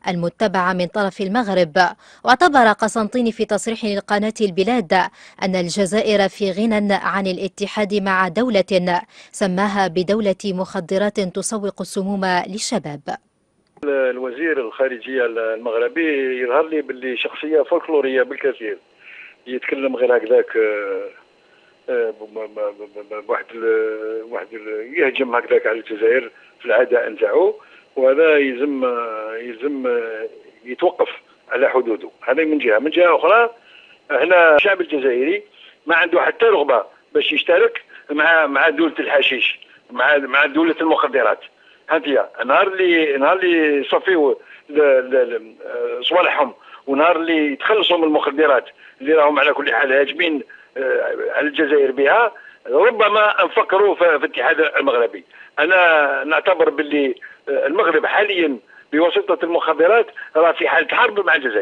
المتبعة من طرف المغرب. واعتبر قسنطيني في تصريح لقناة البلاد أن الجزائر في غنى عن الاتحاد مع دولة سماها بدولة مخدرات تسوق السموم للشباب. الوزير الخارجية المغربي يظهر لي باللي شخصية فولكلورية بالكثير، يتكلم غير هكذاك يهجم هكذاك على الجزائر في العداء نتاعو، وهذا يلزم يتوقف على حدوده. هذا من جهة. من جهة أخرى هنا الشعب الجزائري ما عنده حتى رغبة باش يشترك مع دولة الحشيش، مع دولة المخدرات. هذه نهار اللي يصفيو صوالحهم، ونهار اللي يتخلصوا من المخدرات اللي راهم على كل حال هاجمين على الجزائر بها، ربما نفكروا في الاتحاد المغربي. انا نعتبر باللي المغرب حاليا بواسطه المخدرات راه في حاله حرب مع الجزائر.